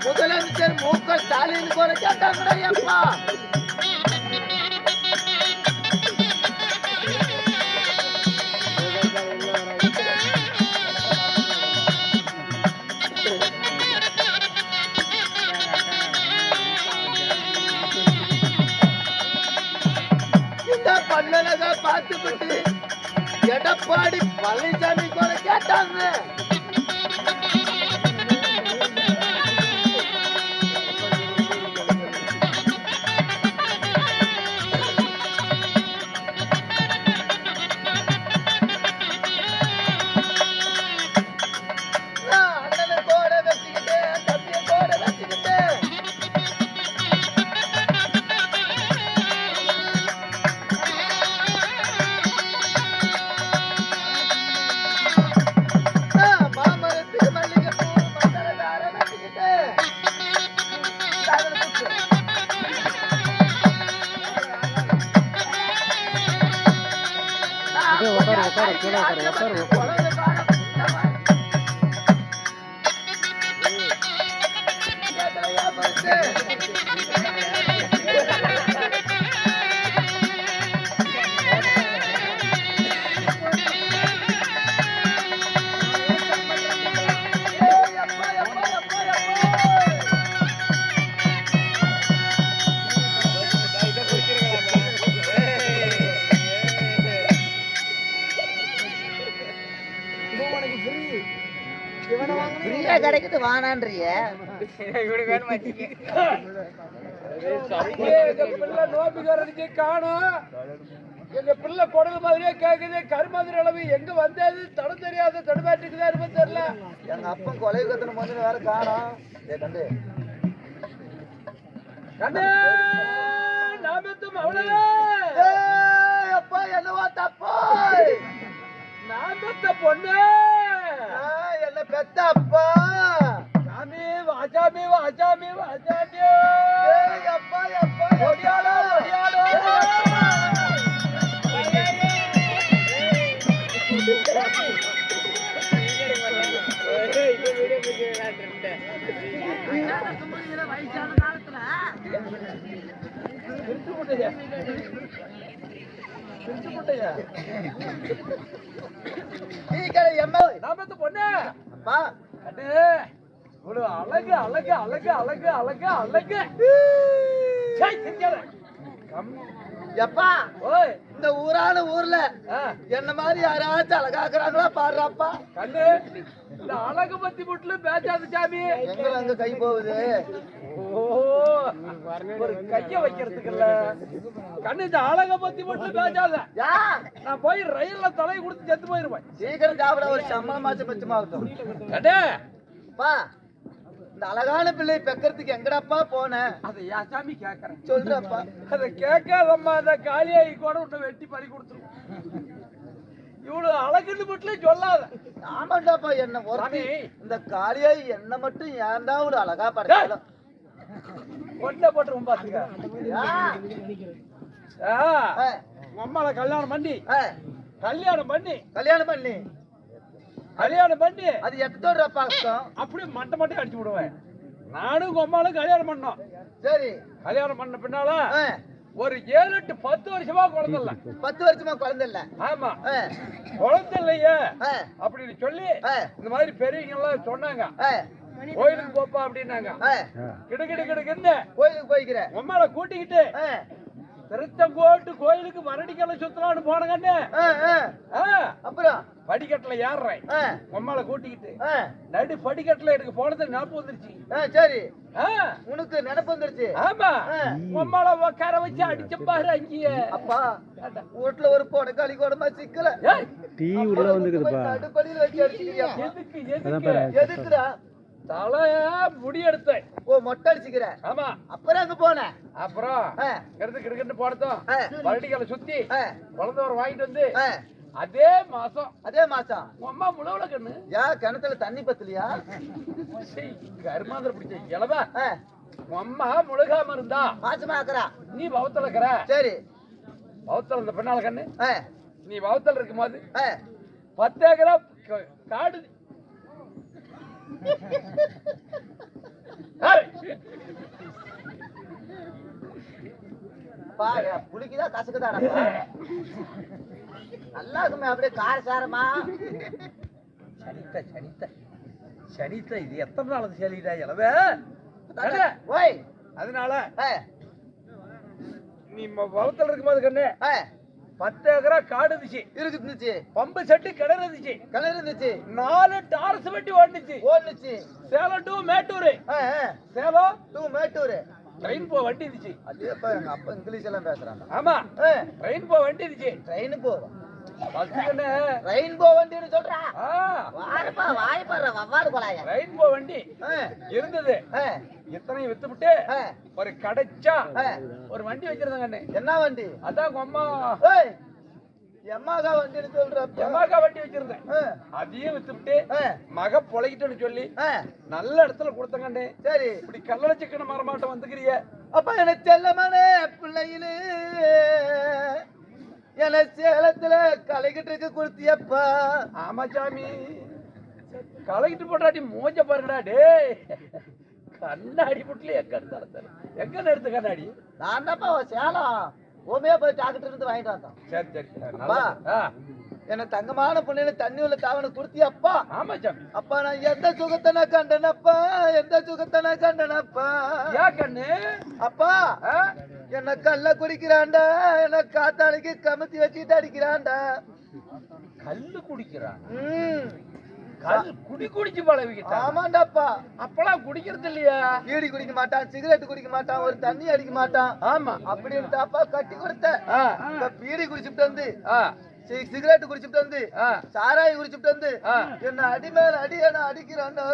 முதலமைச்சர் மு.க. ஸ்டாலின் கூட கேட்டாங்கடா எப்பா இந்த பண்ணலக பார்த்துக்கிட்டு எடப்பாடி பழனிசாமி கூட கேட்டாங்க கிடைக்குது வானான்றிய பிள்ளை நோம்பிக்காரனுக்கு காணும் எங்க பிள்ளை குடல் மாதிரியே கேக்குது கருமாதிரி அளவு எங்க வந்தது தடம் தெரியாத தடுமாட்டுக்குதான் இருப்ப தெரியல எங்க அப்பன் கொலை கத்தன மாதிரி வேற காணும் கண்டு கண்டு நாமத்தும் அவ்வளவு அப்பா என்னவா தப்பா நாமத்த பொண்ணு என்ன பெத்த அப்பா சாமி வாசாமி வாசாமி வாசாமி அப்பா அப்பா ஒடியாடோ ஒடியாடோ வயசான காலத்துல பொண்ணு அப்பா அழகு அழகு அழகு அழகு அழகு அழகு எப்பா இந்த ஊரான ஊர்ல என்ன மாதிரி யாராச்சும் அழகாக்குறாங்களா பாடுறாப்பா கண்டு இந்த அழகு பத்தி மட்டும் பேசாது சாமி எங்க அங்க கை போகுது ஒரு கைய வைக்கிறதுக்கு இல்ல கண்ணு இந்த அழக பத்தி மட்டும் பேசாத நான் போய் ரயில்ல தலை கொடுத்து செத்து போயிருவேன் சீக்கிரம் சாப்பிட ஒரு சம்பளமாச்சும் பச்சமாகட்டும் கண்டேப்பா இந்த அழகான பிள்ளை பெக்கிறதுக்கு எங்கடாப்பா போன அதை யாசாமி கேக்குறேன் சொல்றப்பா அதை கேட்காதம்மா அந்த காளியாயி கூட உன்னை வெட்டி பறி கொடுத்துருவோம் இவ்வளவு அழகுன்னு மட்டும் சொல்லாத ஆமாண்டாப்பா என்ன ஒருத்தி இந்த காளியாயி என்ன மட்டும் ஏன்டா ஒரு அழகா படைச்சாலும் ஒன்ன போட்டுருவோம் பாத்துக்க அம்மாவை கல்யாணம் பண்ணி கல்யாணம் பண்ணி கல்யாணம் பண்ணி கல்யாணம் பண்ணி அது எத்தோட பாக்கம் அப்படியே மட்டை மட்டை அடிச்சு விடுவேன் நானும் அம்மாவும் கல்யாணம் பண்ணோம் சரி கல்யாணம் பண்ண பின்னால ஒரு 7-8 10 வருஷமா குழந்தை இல்ல 10 வருஷமா குழந்தை இல்ல ஆமா குழந்தை இல்லையே அப்படின்னு சொல்லி இந்த மாதிரி பெரியவங்க எல்லாம் சொன்னாங்க கோயிலுக்கு போப்பா அப்படின்னாங்க. கிடு கிடு கிடுக்குன்னு கோயிலுக்கு போய்க்கிறேன் உம்மால கூட்டிக்கிட்டு திருச்செங்கோட்டு கோயிலுக்கு மரடிக்கலை சுத்தலான்னு போனங்கன்னு. அப்புறம் படிக்கட்டுல ஏறுறேன் உம்மால கூட்டிக்கிட்டு நடு படிக்கட்டுல எனக்கு போனது ஞாபகம் வந்துருச்சு. சரி உனக்கு நினைப்பு வந்துருச்சு. ஆமா உம்மால உட்கார வச்சு அடிச்ச பாரு அங்கேயே. அப்பா வீட்டுல ஒரு பொடக்காளி கூடமா சிக்கல டீ உள்ள வந்துக்குதுப்பா. நடுப்படியில வச்சு அடிச்சிக்கிறியா? எதுக்கு எதுக்கு எதுக்குடா? தலைய முடி எடுத்தேன். ஓ மொட்டை அடிச்சுக்கிறேன். ஆமா அப்புறம் அங்க போனேன். அப்புறம் கிடந்து கிடுக்கிட்டு போனதும் மரடிக்கலை சுத்தி குழந்தை ஒரு வாங்கிட்டு வந்து அதே மாசம் அம்மா முழவுல கண்ணு கிணத்துல தண்ணி பத்தலையா? கருமாந்திர பிடிச்ச இளவா அம்மா முழுகாம இருந்தா மாசமா ஆக்குறா. நீ பவத்தல இருக்கிற. சரி பவத்தல இந்த பெண்ணால கண்ணு நீ பவத்தல் இருக்கும் போது 10 ஏக்கரா காடு புளிக்குதா கசக்குதா? நல்லா இருக்குமே அப்படியே கார சாரமா. சனித்த இது எத்தனை நாள் சரிடா இளவே. அதனால நீ வளத்துல இருக்கும் போது கண்ணு 10 ஏக்கரா காடு இருந்துச்சு. பம்பு செட்டு கிணறு இருந்துச்சு. 4 டாரஸ் வண்டி ஓடுச்சு. Salem to Mettur. Salem to Mettur train போ வண்டி இருந்துச்சு. அதே அப்பா எங்க அப்பா இங்கிலீஷ் எல்லாம் பேசுறாங்க. ஆமா ட்ரெயின் போ வண்டி இருந்துச்சு. ட்ரெயின் போவா ரெயின்போ வண்டின்னு சொல்றா. வாரப்பா வாய் பண்ற வவ்வாறு போலாயா. ரெயின்போ வண்டி இருந்தது. எத்தனையும் வித்துவிட்டு ஒரு கடைச்சா ஒரு வண்டி வச்சிருந்தாங்க. என்ன வண்டி? அதான் அம்மா எம்மாகா வண்டின்னு சொல்ற. எம்மாகா வண்டி வச்சிருந்தேன். அதையும் வித்துவிட்டு மக பொழைக்கிட்டேன்னு சொல்லி நல்ல இடத்துல கொடுத்தங்கண்ணே. சரி இப்படி கல்லள சிக்கன மரமாட்டம் வந்துக்கிறிய. அப்ப எனக்கு செல்லமான பிள்ளையிலே என சேலத்துல கலைகிட்டு இருக்க கொடுத்தியப்பா. ஆமா சாமி கலைகிட்டு போட்டாட்டி மூஞ்ச பாருங்கடா. டே கண்ணாடி புட்ல எங்க எடுத்த கண்ணாடி? நான் தான்ப்பா சேலம் ஓமையா போய் டாக்டர் இருந்து வாங்கிட்டு வந்தோம். சரி சரி என்ன தங்கமான பொண்ணு தண்ணி உள்ள தாவணை கொடுத்தியப்பா. ஆமா சாமி. அப்பா நான் எந்த சுகத்தை நான் கண்டனப்பா, எந்த சுகத்தை நான் கண்டனப்பா. யா கண்ணு அப்பா என்ன கல்ல குடிக்கிறான்டா, என்ன காத்தாளிக்கு கமுத்தி வச்சுட்டு அடிக்கிறான்டா. கல்லு குடிக்கிறான். குடி குடிச்சு பழகிட்ட. ஆமாண்டாப்பா. அப்பெல்லாம் குடிக்கிறது இல்லையா? பீடி குடிக்க மாட்டான், சிகரெட் குடிக்க மாட்டான், ஒரு தண்ணி அடிக்க மாட்டான். ஆமா அப்படின்னு தாப்பா கட்டி கொடுத்த. பீடி குடிச்சுட்டு வந்து சிகரெட் குடிச்சுட்டு வந்து சாராய் குடிச்சுட்டு வந்து என்ன அடிமேல அடி என்ன அடிக்கிறான்டா.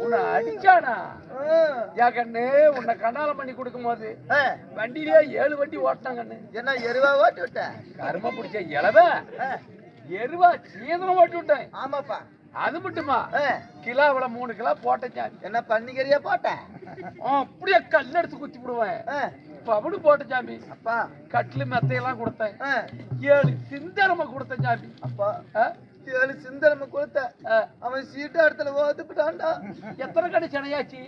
உன்னை அடிச்சானா? யா கண்ணு உன்னை கண்ணாலம் பண்ணி கொடுக்கும் போது வண்டியிலே 7 வண்டி ஓட்டினாங்கண்ணு. என்ன எருவா ஓட்டி விட்டேன்? கரும பிடிச்ச இளவ எருவா சீதனம் ஓட்டி விட்டேன். ஆமாப்பா. அது மட்டுமா கிலோவில 3 கிலோ போட்டேன். என்ன பண்ணிக்கிறியா? போட்டேன் அப்படியே கல் எடுத்து குத்தி விடுவேன். பவுடு போட்ட சாமி. அப்பா கட்லு மெத்தையெல்லாம் கொடுத்தேன். 7 சிந்தரமா கொடுத்தேன் சாமி. அப்பா 7 சிந்தரமா கொடுத்த. அவன் சீட்டா இடத்துல ஓத்துக்கிட்டான்டா. எத்தனை கடை சென்னையாச்சு?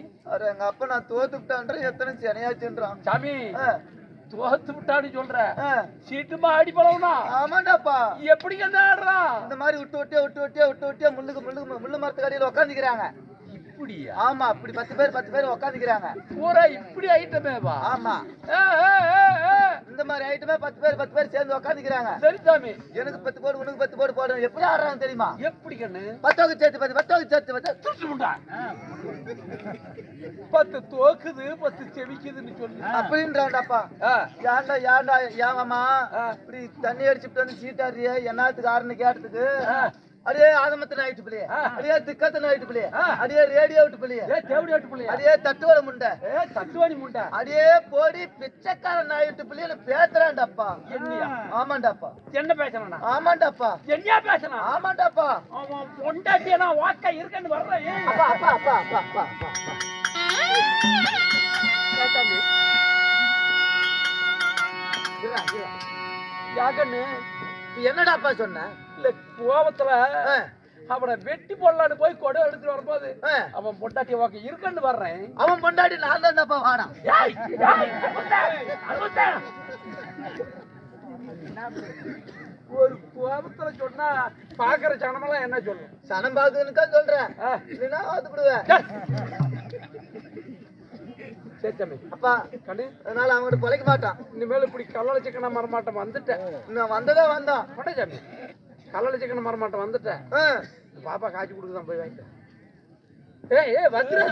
எங்க அப்பா நான் தோத்துக்கிட்டான்ற எத்தனை சென்னையாச்சுன்றான் சாமி. தோத்து விட்டான்னு சொல்ற சீட்டுமா அடி பழவனா? ஆமாண்டாப்பா. எப்படி ஆடுறான்? இந்த மாதிரி விட்டு முள்ளு மரத்து கடையில உட்காந்துக்கிறாங்க. இப்படியா? ஆமா அப்படி 10 பேர் உட்காந்துக்கிறாங்க. பூரா இப்படி ஐட்டமேவா? ஆமா இந்த மாதிரி ஐட்டமே 10 பேர் சேர்ந்து உட்காந்துக்கிறாங்க. சரி சாமி. எனக்கு 10 போடு, உனக்கு 10 போடு போடுறோம். எப்படி ஆடுறாங்க தெரியுமா? எப்படி கண்ணு? 10 சேர்த்து 10 தோக்குது 10 செவிக்குதுன்னு சொல்லி அப்படின்றாண்டாப்பா. ஏன்டா ஏமாமா இப்படி தண்ணி அடிச்சுட்டு வந்து சீட்டாடுறிய என்னத்துக்கு ஆறுன்னு கேட்டதுக்கு அடியே ஆதமத்தின ஆயிட்டு பிள்ளைய, அடியே திக்கத்தின ஆயிட்டு பிள்ளைய, அடியே ரேடியோ விட்டு பிள்ளைய, தேவடி விட்டு பிள்ளைய, அடியே தட்டுவட முண்டை, தட்டுவாணி முண்டை, அடியே போடி பிச்சைக்காரன் ஆயிட்டு பிள்ளைய பேசுறான்டாப்பா. என்னையா? ஆமாண்டாப்பா. என்ன பேசணும்? ஆமாண்டாப்பா. என்ன பேசணும்? ஆமாண்டாப்பா. பொண்டாட்டியா நான் வாக்கா இருக்கேன்னு வர்றேன். அப்பா அப்பா அப்பா அப்பா அப்பா அப்பா யாகன்னு என்னடாப்பா சொன்ன? இல்ல கோபத்துல அவனை வெட்டி போடலான்னு போய் கொடை எடுத்துட்டு வரும்போது அவன் பொண்டாட்டி வாக்க இருக்கன்னு வர்றேன். அவன் பொண்டாட்டி நான் தான்டாப்பா வாடா. ஒரு கோபத்துல சொன்னா பாக்குற ஜனமெல்லாம் என்ன சொல்லும்? சனம் பாக்குதுன்னு சொல்றேன், இல்லைன்னா அதுப்படுவேன். சரி தம்பி. அப்பா கண்ணு, அதனால அவங்ககிட்ட பொழைக்க மாட்டான். இனிமேல் இப்படி கல்லளை சிக்கன மரமாட்டம் வந்துட்டேன். நான் வந்ததே வந்தான். கொண்டே சாமி, கல்லளை சிக்கன மரமாட்டம் வந்துட்டேன். பாப்பா காய்ச்சி கொடுக்குதான் போய் வாங்கிட்டேன். ஏய் வந்துரு.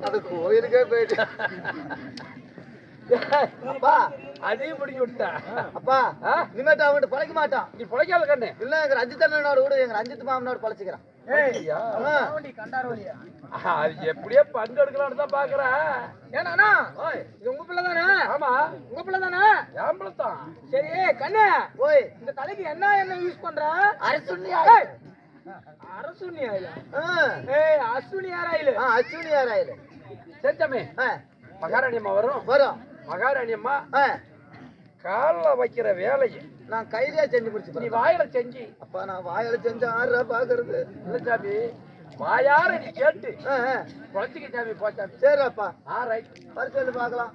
அது கோயிலுக்கே போயிட்டு. அப்பா அதையும் பிடிக்க விட்டா. அப்பா இனிமேட்டு அவங்ககிட்ட பொழைக்க மாட்டான். நீ பிழைக்காத கண்ணு. இல்ல எங்க ரஞ்சித் அண்ணனோட கூட எங்க ரஞ்சித் மாமனோட பொழைச்சிக்கிறான். அது எப்படியோ பங்கெடுக்கலாம்னு தான் பாக்குறேன். ஏன்னா இது உங்க பிள்ளை தானே? ஆமா, உங்க பிள்ளை தானே? என் பிள்ளை தான். சரி கண்ணு, ஓய் இந்த தலைக்கு என்ன யூஸ் பண்ற? அரசுண்ணி அரசுண்ணி ஆயில. அஸ்வினி ஆராயில. அச்சுனி ஆராயில. சரி தம்பி, மகாராணி அம்மா வரும். மகாராணி அம்மா காலில் வைக்கிற வேலையை நான் கையிலே செஞ்சு நீ முடிச்சு. வாயில செஞ்சு. அப்பா நான் வாயில செஞ்சு ஆறுரூவா பாக்குறது இல்ல சாமி, வாயார நீ கேட்டு குழந்தைக்கு சாமி போச்சாமி. சரி அப்பா ரைட். பரிசு பாக்கலாம்.